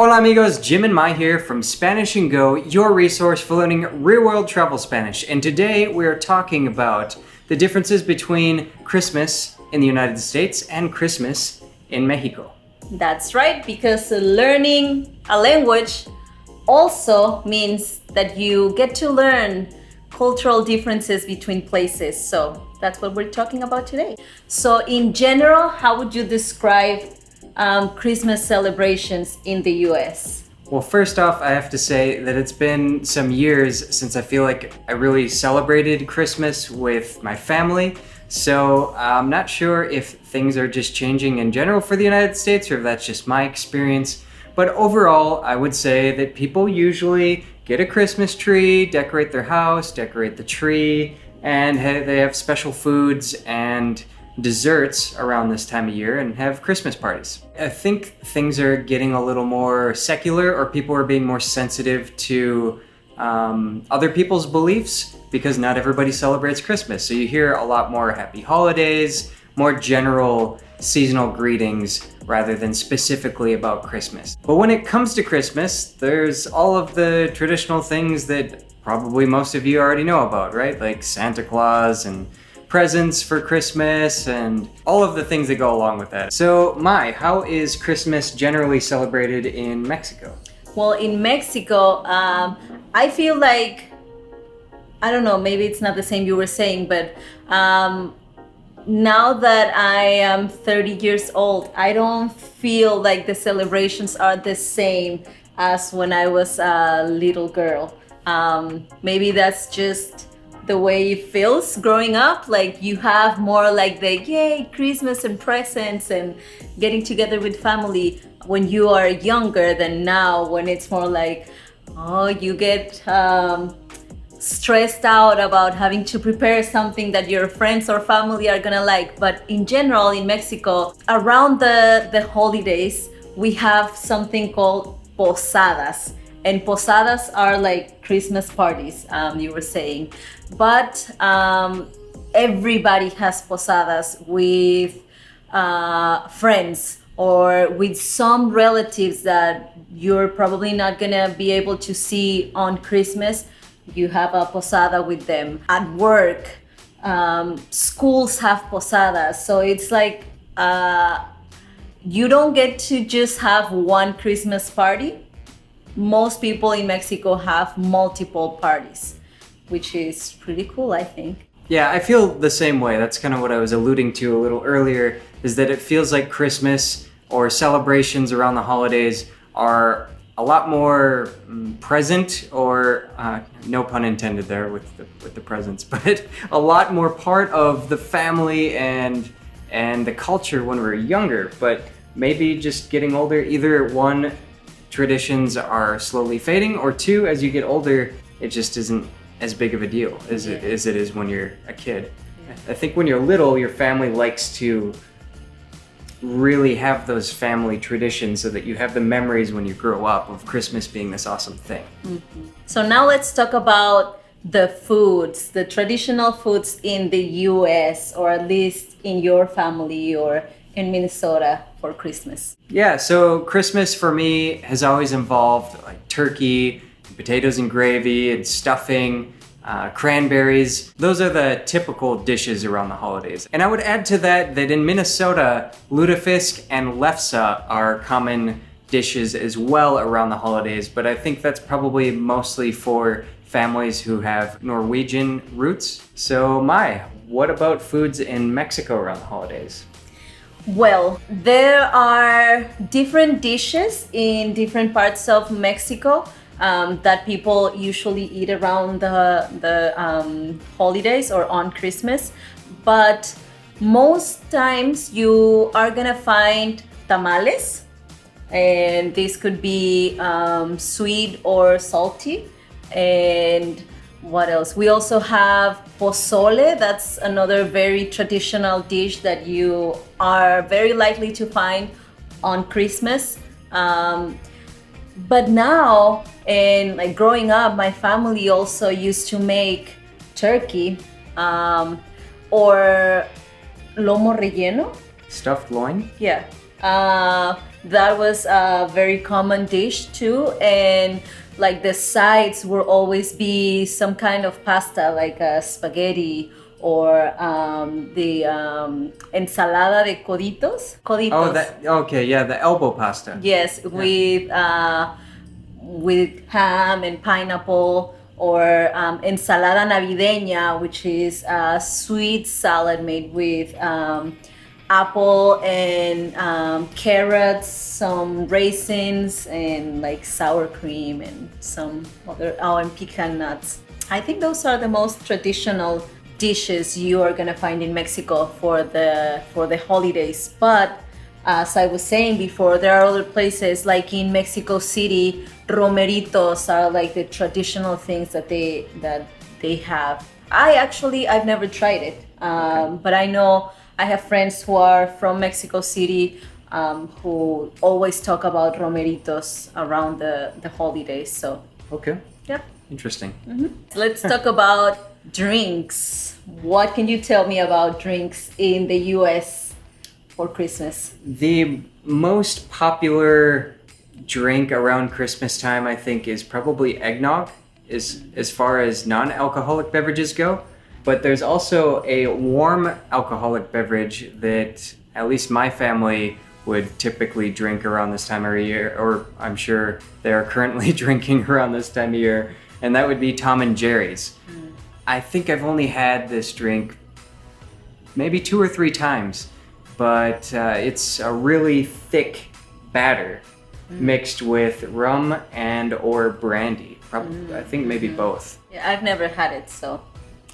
Hola amigos, Jim and Mai here from Spanish and Go, your resource for learning real-world travel Spanish. And today we are talking about the differences between Christmas in the United States and Christmas in Mexico. That's right, because learning a language also means that you get to learn cultural differences between places. So that's what we're talking about today. So in general, how would you describe Christmas celebrations in the US? Well, first off, I have to say that it's been some years since I feel like I really celebrated Christmas with my family. So I'm not sure if things are just changing in general for the United States or if that's just my experience. But overall, I would say that people usually get a Christmas tree, decorate their house, decorate the tree, and they have special foods and desserts around this time of year and have Christmas parties. I think things are getting a little more secular, or people are being more sensitive to other people's beliefs because not everybody celebrates Christmas. So you hear a lot more happy holidays, more general seasonal greetings rather than specifically about Christmas. But when it comes to Christmas, there's all of the traditional things that probably most of you already know about, right? Like Santa Claus and presents for Christmas and all of the things that go along with that. So Mai, how is Christmas generally celebrated in Mexico? Well, in Mexico, I feel like, I don't know, maybe it's not the same you were saying, but now that I am 30 years old, I don't feel like the celebrations are the same as when I was a little girl. Maybe that's just the way it feels growing up. Like you have more like the yay, Christmas and presents and getting together with family when you are younger than now, when it's more like, oh, you get stressed out about having to prepare something that your friends or family are gonna like. But in general, in Mexico, around the holidays, we have something called posadas. And posadas are like Christmas parties, you were saying. But everybody has posadas with friends or with some relatives that you're probably not gonna be able to see on Christmas. You have a posada with them. At work, schools have posadas. So it's like you don't get to just have one Christmas party. Most people in Mexico have multiple parties, which is pretty cool, I think. Yeah, I feel the same way. That's kind of what I was alluding to a little earlier, is that it feels like Christmas or celebrations around the holidays are a lot more present, or no pun intended there with the presents, but a lot more part of the family and the culture when we're younger. But maybe just getting older, either one, traditions are slowly fading, or two, as you get older, it just isn't as big of a deal as it is when you're a kid. I think when you're little, your family likes to really have those family traditions so that you have the memories when you grow up of Christmas being this awesome thing. Mm-hmm. So now let's talk about the foods, the traditional foods in the US, or at least in your family or in Minnesota for Christmas. Yeah, so Christmas for me has always involved like turkey, potatoes and gravy, and stuffing, cranberries. Those are the typical dishes around the holidays. And I would add to that in Minnesota, lutefisk and lefse are common dishes as well around the holidays, but I think that's probably mostly for families who have Norwegian roots. So Mai, what about foods in Mexico around the holidays? Well, there are different dishes in different parts of Mexico that people usually eat around the holidays or on Christmas. But most times you are gonna find tamales, and this could be sweet or salty. And what else? We also have pozole. That's another very traditional dish that you are very likely to find on Christmas. But now, and like growing up, my family also used to make turkey or lomo relleno. Stuffed loin? Yeah. That was a very common dish too, and like the sides will always be some kind of pasta, like a spaghetti or the ensalada de coditos. Coditos. Oh, that okay, yeah, the elbow pasta. Yes, Yeah. with ham and pineapple, or ensalada navideña, which is a sweet salad made with apple and carrots, some raisins, and like sour cream and some other, and pecan nuts. I think those are the most traditional dishes you are gonna find in Mexico for the holidays. But as I was saying before, there are other places like in Mexico City, romeritos are like the traditional things that they have. I've never tried it, but I know I have friends who are from Mexico City who always talk about romeritos around the holidays. So Okay. yeah. Interesting. Let's talk about drinks. What can you tell me about drinks in the US for Christmas? The most popular drink around Christmas time, I think, is probably eggnog, as far as non-alcoholic beverages go. But there's also a warm alcoholic beverage that at least my family would typically drink around this time of year, or I'm sure they are currently drinking around this time of year, and that would be Tom and Jerry's. I think I've only had this drink maybe 2 or 3 times, but it's a really thick batter mixed with rum and or brandy. Probably, I think maybe both. Yeah, I've never had it, so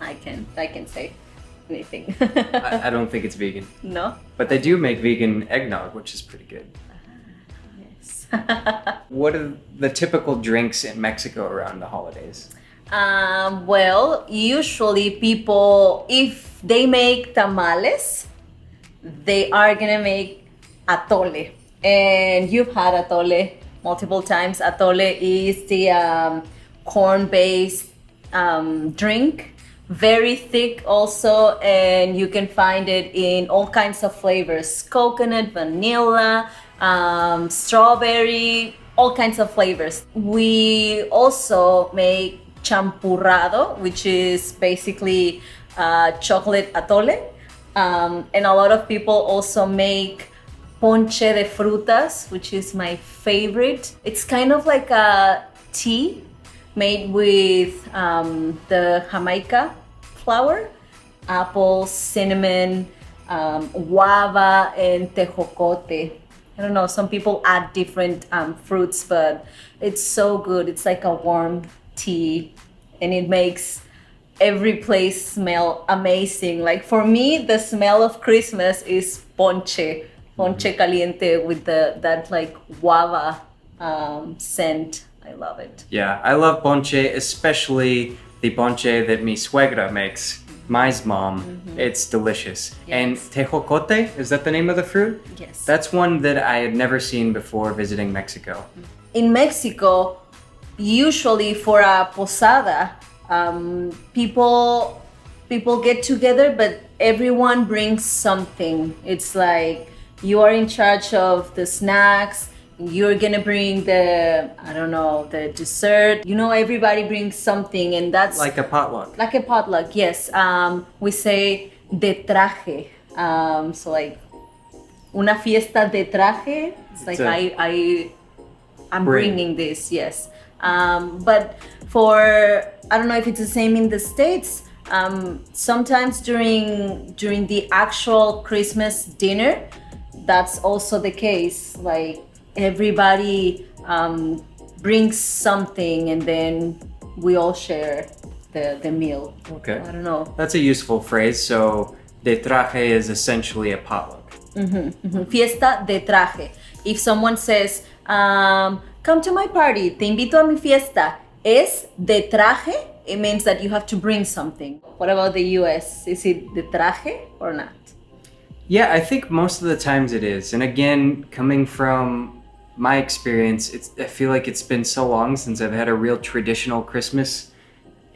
I can say anything. I don't think it's vegan, No? but they do make vegan eggnog, which is pretty good. Yes. What are the typical drinks in Mexico around the holidays? Well, usually people, if they make tamales, they are gonna make atole. And you've had atole multiple times. Atole is the corn-based drink, very thick also, and you can find it in all kinds of flavors: coconut, vanilla, strawberry, all kinds of flavors. We also make champurrado, which is basically chocolate atole, and a lot of people also make ponche de frutas, which is my favorite. It's kind of like a tea made with the Jamaica flour, apples, cinnamon, guava, and tejocote. I don't know, some people add different fruits, but it's so good. It's like a warm tea, and it makes every place smell amazing. Like for me, the smell of Christmas is ponche caliente with that like guava scent. I love it. Yeah, I love ponche, especially the ponche that mi suegra makes, my mom. It's delicious. Yes. And tejocote, is that the name of the fruit? Yes. That's one that I had never seen before visiting Mexico. In Mexico, usually for a posada, people get together, but everyone brings something. It's like you are in charge of the snacks. You're gonna bring the dessert. You know, everybody brings something, and that's Like a potluck. like a potluck. Yes. We say de traje. So like una fiesta de traje. It's like I'm Bring. bringing this. Yes. But for, I don't know if it's the same in the States. Sometimes during the actual Christmas dinner, that's also the case. Like everybody brings something, and then we all share the meal. Okay. I don't know. That's a useful phrase. So, de traje is essentially a potluck. Fiesta de traje. If someone says, come to my party, te invito a mi fiesta, es de traje, it means that you have to bring something. What about the US? Is it de traje or not? Yeah, I think most of the times it is. And again, coming from my experience, I feel like it's been so long since I've had a real traditional Christmas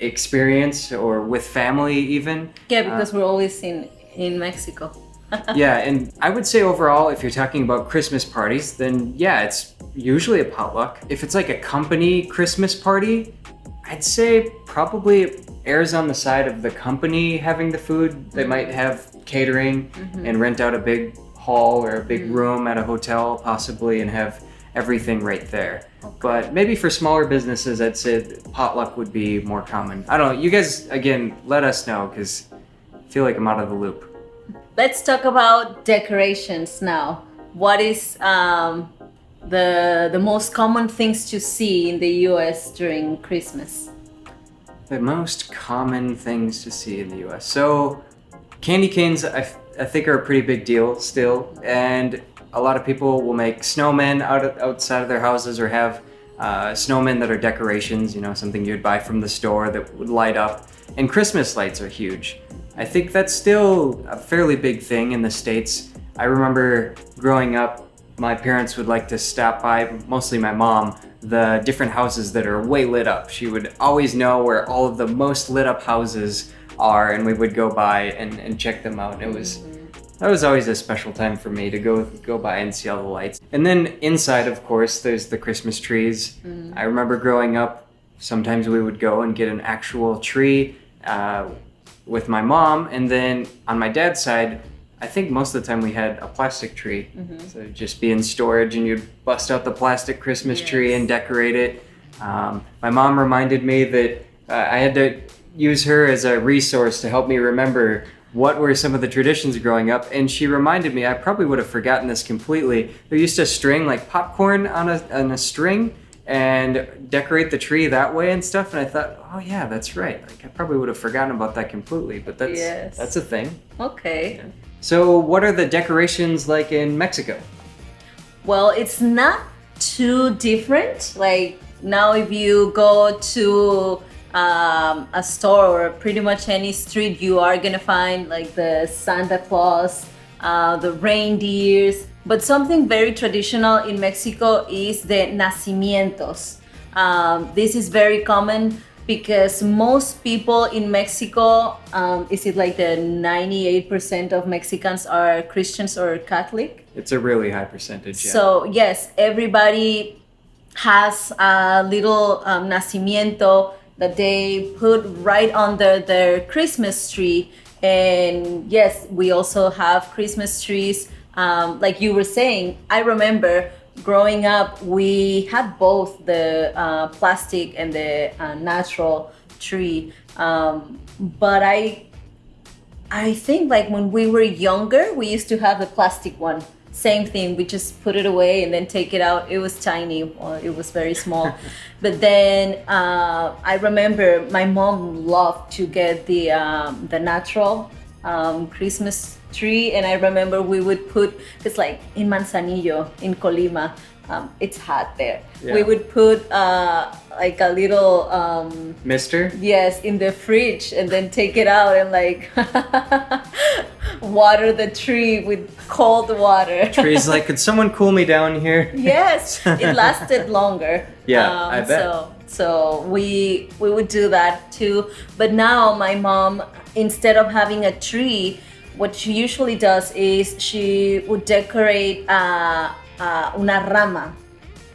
experience, or with family even. Yeah, because we're always in Mexico. Yeah, and I would say overall, if you're talking about Christmas parties, then yeah, it's usually a potluck. If it's like a company Christmas party, I'd say probably it errs on the side of the company having the food. They might have catering and rent out a big hall or a big room at a hotel possibly and have everything right there. Okay. But maybe for smaller businesses, I'd say potluck would be more common. I don't know. You guys, again, let us know because I feel like I'm out of the loop. Let's talk about decorations now. What is the most common things to see in the US during Christmas? The most common things to see in the US. So candy canes, I think are a pretty big deal still. And a lot of people will make snowmen outside of their houses or have snowmen that are decorations, you know, something you'd buy from the store that would light up. And Christmas lights are huge. I think that's still a fairly big thing in the States. I remember growing up, my parents would like to stop by, mostly my mom, the different houses that are way lit up. She would always know where all of the most lit up houses are, and we would go by and check them out. That was always a special time for me to go by and see all the lights. And then inside, of course, there's the Christmas trees. I remember growing up, sometimes we would go and get an actual tree with my mom, and then on my dad's side, I think most of the time we had a plastic tree. So it'd just be in storage and you'd bust out the plastic Christmas tree and decorate it. My mom reminded me that I had to use her as a resource to help me remember what were some of the traditions growing up, and she reminded me, I probably would have forgotten this completely, they used to string like popcorn on a string and decorate the tree that way and stuff, and I thought, oh yeah, that's right. Like I probably would have forgotten about that completely, but that's a thing. Okay. Yeah. So what are the decorations like in Mexico? Well, it's not too different. Like now if you go to a store or pretty much any street, you are gonna find like the Santa Claus, the reindeers. But something very traditional in Mexico is the nacimientos. This is very common because most people in Mexico, is it like the 98% of Mexicans are Christians or Catholic? It's a really high percentage, yeah. So yes, everybody has a little nacimiento that they put right under their Christmas tree. And yes, we also have Christmas trees. Like you were saying, I remember growing up, we had both the plastic and the natural tree. But I think like when we were younger, we used to have the plastic one. Same thing, we just put it away and then take it out. It was tiny, or it was very small. But then I remember my mom loved to get the natural Christmas tree, and I remember we would put, it's like in Manzanillo, in Colima, it's hot there. Yeah. We would put like a little mister? Yes, in the fridge, and then take it out and like water the tree with cold water. Tree's like, could someone cool me down here? Yes, it lasted longer. Yeah, I bet. So we would do that too. But now my mom, instead of having a tree, what she usually does is she would decorate una rama.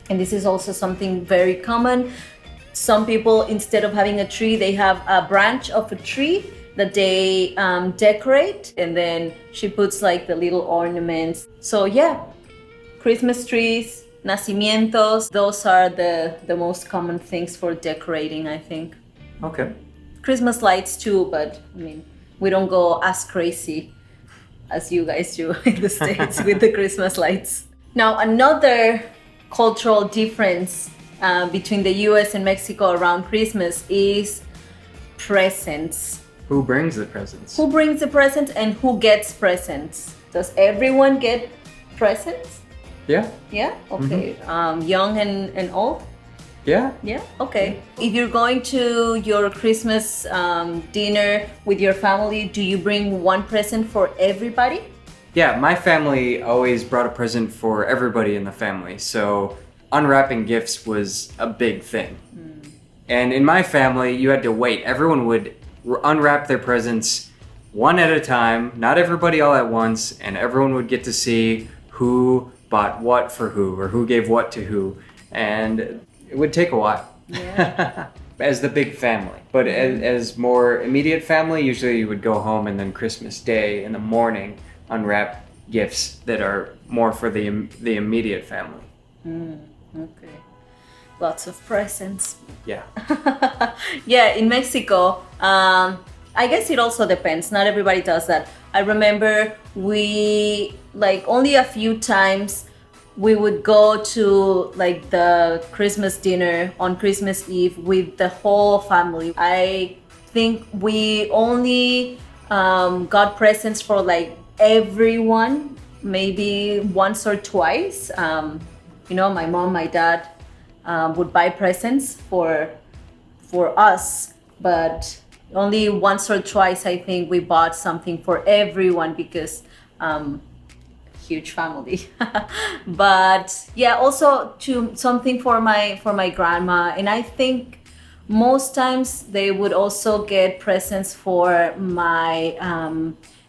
And this is also something very common. Some people, instead of having a tree, they have a branch of a tree that they decorate, and then she puts like the little ornaments. So yeah, Christmas trees, nacimientos, those are the most common things for decorating, I think. Okay. Christmas lights too, but I mean, we don't go as crazy as you guys do in the States with the Christmas lights. Now, another cultural difference between the US and Mexico around Christmas is presents. Who brings the presents? Who brings the presents and who gets presents? Does everyone get presents? Yeah. Yeah? Okay. Young and old? Yeah. Yeah? Okay. If you're going to your Christmas dinner with your family, do you bring one present for everybody? Yeah, my family always brought a present for everybody in the family. So unwrapping gifts was a big thing. And in my family, you had to wait. Everyone would unwrap their presents one at a time, not everybody all at once, and everyone would get to see who bought what for who, or who gave what to who, and it would take a while. Yeah. As the big family. But as more immediate family, usually you would go home and then Christmas Day in the morning unwrap gifts that are more for the immediate family. Okay. Lots of presents. Yeah. Yeah, in Mexico, I guess it also depends. Not everybody does that. I remember we, like, only a few times we would go to like the Christmas dinner on Christmas Eve with the whole family. I think we only got presents for like everyone, maybe once or twice. You know, my mom, my dad would buy presents for us, but only once or twice I think we bought something for everyone because huge family. But yeah, also to something for my grandma, and I think most times they would also get presents for my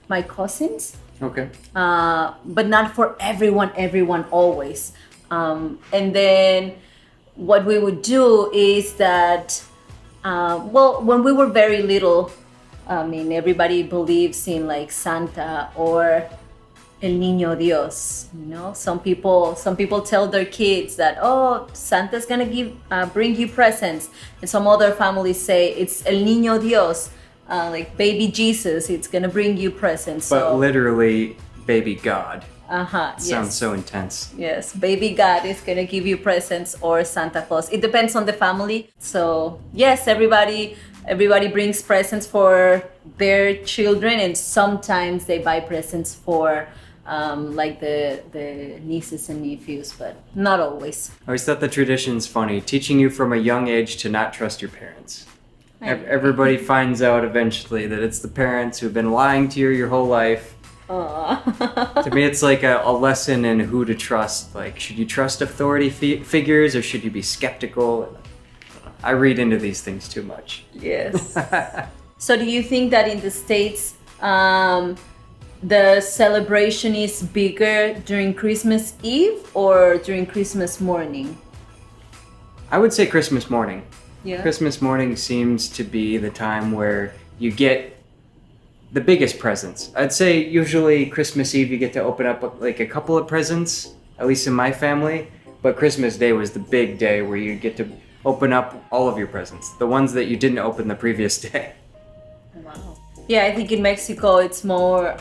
my cousins. Okay. But not for everyone always. And then what we would do is that well, when we were very little, I mean, everybody believes in like Santa or El Niño Dios. You know, some people tell their kids that, oh, Santa's gonna bring you presents, and some other families say it's El Niño Dios, like baby Jesus, it's gonna bring you presents. But so, literally, baby God. yes. Sounds so intense. Yes, baby God is gonna give you presents, or Santa Claus. It depends on the family. So yes, everybody brings presents for their children, and sometimes they buy presents for like the nieces and nephews, but not always. I always thought the tradition's funny, teaching you from a young age to not trust your parents. Everybody finds out eventually that it's the parents who've been lying to you your whole life. To me, it's like a lesson in who to trust. Like, should you trust authority figures, or should you be skeptical? I read into these things too much. Yes. So do you think that in the States, the celebration is bigger during Christmas Eve or during Christmas morning? I would say Christmas morning. Yeah. Christmas morning seems to be the time where you get the biggest presents. I'd say usually Christmas Eve you get to open up like a couple of presents, at least in my family, but Christmas Day was the big day where you get to open up all of your presents, the ones that you didn't open the previous day. Wow. Yeah, I think in Mexico it's more,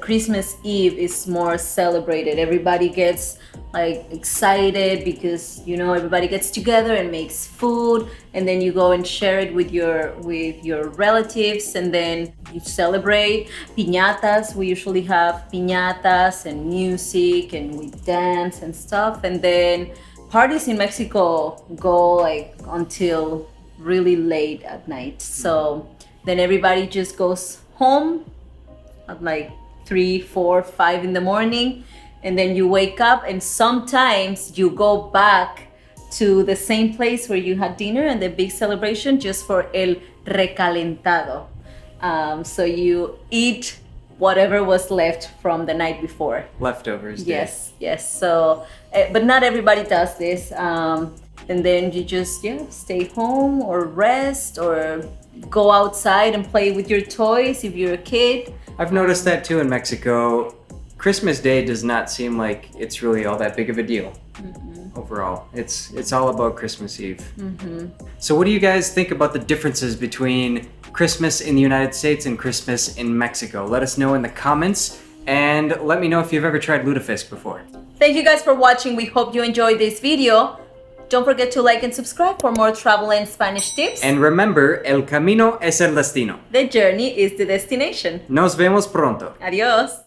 Christmas Eve is more celebrated. Everybody gets like excited because, you know, everybody gets together and makes food, and then you go and share it with your relatives, and then you celebrate. Piñatas, we usually have piñatas and music, and we dance and stuff, and then parties in Mexico go like until really late at night. So then everybody just goes home at like 3, 4, 5 in the morning, and then you wake up, and sometimes you go back to the same place where you had dinner and the big celebration just for el recalentado. So you eat whatever was left from the night before. Leftovers. Day. Yes. So, but not everybody does this. And then you just stay home or rest or go outside and play with your toys if you're a kid. I've noticed that too in Mexico. Christmas Day does not seem like it's really all that big of a deal. Overall. It's all about Christmas Eve. So what do you guys think about the differences between Christmas in the United States and Christmas in Mexico? Let us know in the comments, and let me know if you've ever tried lutefisk before. Thank you guys for watching. We hope you enjoyed this video. Don't forget to like and subscribe for more travel and Spanish tips. And remember, el camino es el destino. The journey is the destination. Nos vemos pronto. Adiós.